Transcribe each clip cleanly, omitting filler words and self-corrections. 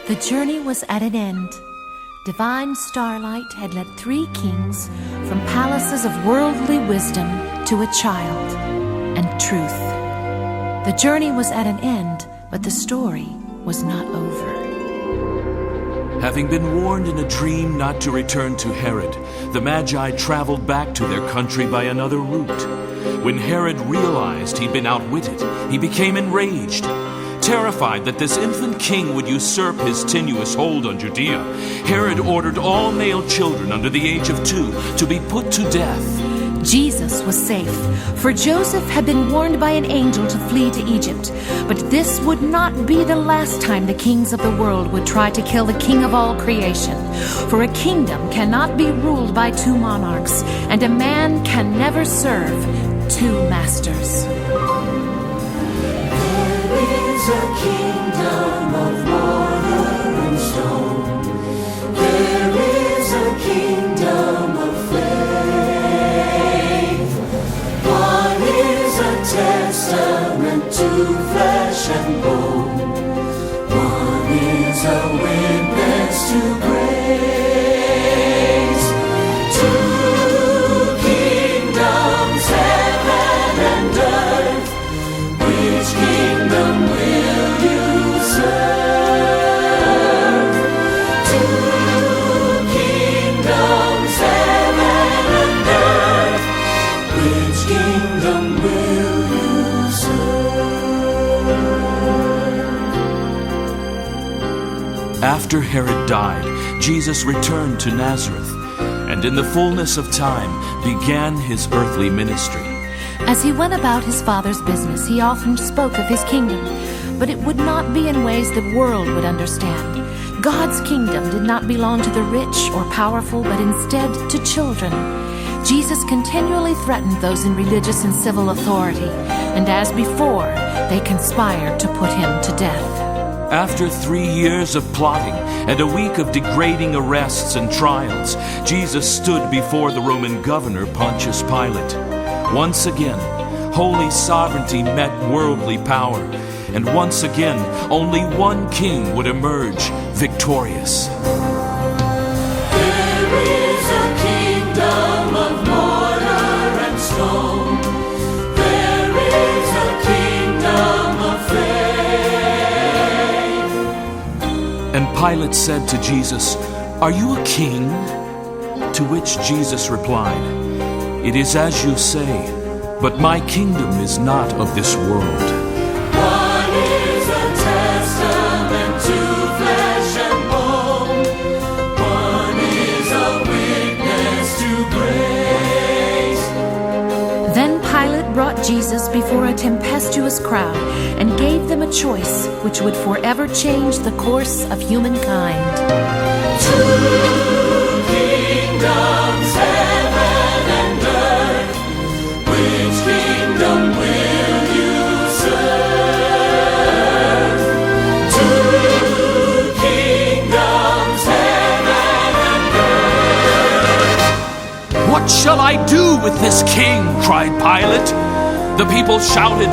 The journey was at an end. Divine starlight had led 3 kings from palaces of worldly wisdom to a child and truth. The journey was at an end, but the story was not over. Having been warned in a dream not to return to Herod, the Magi traveled back to their country by another route. When Herod realized he'd been outwitted, he became enraged. Terrified that this infant king would usurp his tenuous hold on Judea, Herod ordered all male children under the age of 2 to be put to death. Jesus was safe, for Joseph had been warned by an angel to flee to Egypt. But this would not be the last time the kings of the world would try to kill the king of all creation. For a kingdom cannot be ruled by 2 monarchs, and a man can never serve 2 masters. There is a kingdom of water and stone. There is a kingdom of faith. One is a testament to flesh and bone. One is a witness to grace. 2 kingdoms, heaven and earth. Which kingdom will you serve? 2 kingdoms, heaven and earth. Which kingdom will you serve? After Herod died, Jesus returned to Nazareth, and in the fullness of time began his earthly ministry. As he went about his Father's business, he often spoke of his kingdom, but it would not be in ways the world would understand. God's kingdom did not belong to the rich or powerful, but instead to children. Jesus continually threatened those in religious and civil authority, and as before, they conspired to put him to death. After 3 years of plotting and a week of degrading arrests and trials, Jesus stood before the Roman governor Pontius Pilate. Once again, holy sovereignty met worldly power, and once again, only one king would emerge victorious. There is a kingdom of mortar and stone. There is a kingdom of faith. And Pilate said to Jesus, "Are you a king?" To which Jesus replied, "It is as you say, but my kingdom is not of this world." One is a testament to flesh and bone. One is a witness to grace. Then Pilate brought Jesus before a tempestuous crowd and gave them a choice which would forever change the course of humankind. 2 kingdoms, heaven and earth. Which kingdom will you serve? 2 kingdoms, heaven and earth. "What shall I do with this king?" cried Pilate. The people shouted,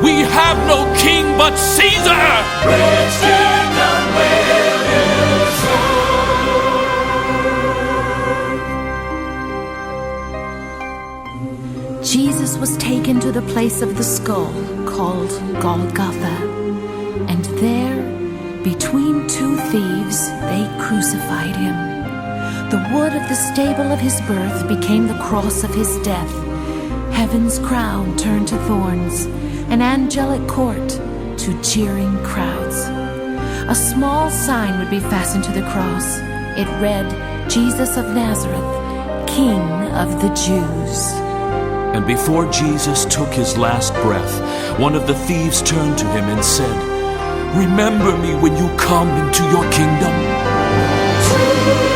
"We have no king but Caesar!" Which kingdom will you serve? Jesus was taken to the place of the skull called Golgotha, and there, between 2 thieves, they crucified him. The wood of the stable of his birth became the cross of his death. Heaven's crown turned to thorns, an angelic court to jeering crowds. A small sign would be fastened to the cross. It read, "Jesus of Nazareth, King of the Jews." And before Jesus took his last breath, one of the thieves turned to him and said, "Remember me when you come into your kingdom." 2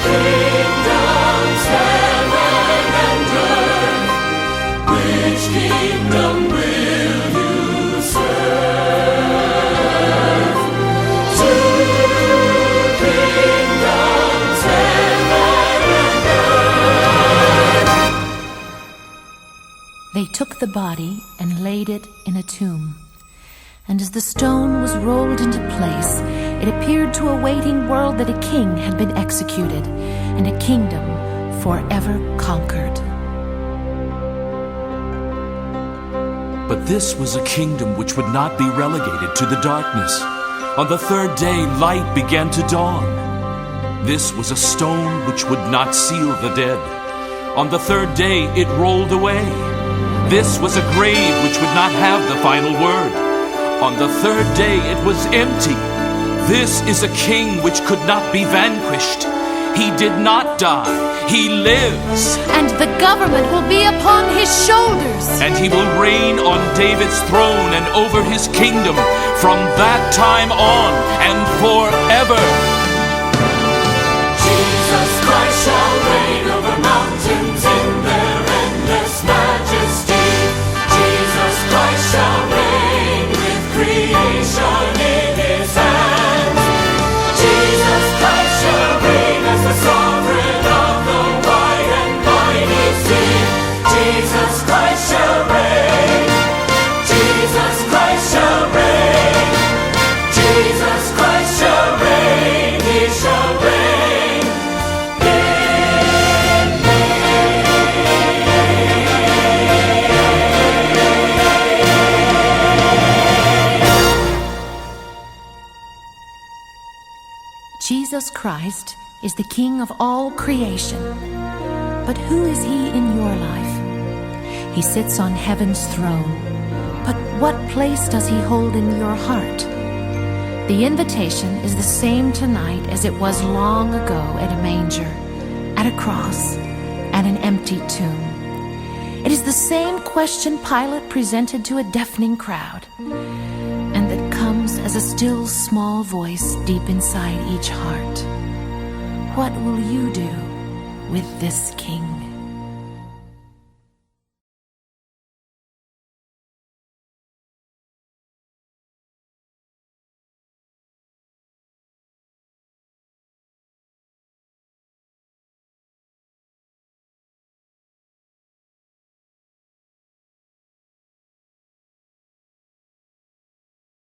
kingdoms, heaven and earth. Which kingdom will you serve? 2 kingdoms, heaven and earth. They took the body and laid it in a tomb. And as the stone was rolled into place, it appeared to a waiting world that a king had been executed and a kingdom forever conquered. But this was a kingdom which would not be relegated to the darkness. On the third day, light began to dawn. This was a stone which would not seal the dead. On the third day, it rolled away. This was a grave which would not have the final word. On the third day, it was empty. This is a king which could not be vanquished. He did not die. He lives. And the government will be upon his shoulders. And he will reign on David's throne and over his kingdom from that time on and forever. Jesus Christ shall reign over mountains in their endless majesty. Jesus Christ shall reign with creation in his hands. Jesus Christ shall reign as the sovereign of the wide and mighty sea. Jesus Christ shall reign. Jesus Christ shall reign. Jesus Christ shall reign. He shall reign. Jesus Christ is the King of all creation. But who is he in your life? He sits on heaven's throne. But what place does he hold in your heart? The invitation is the same tonight as it was long ago at a manger, at a cross, at an empty tomb. It is the same question Pilate presented to a deafening crowd, and that comes as a still small voice deep inside each heart. What will you do with this King?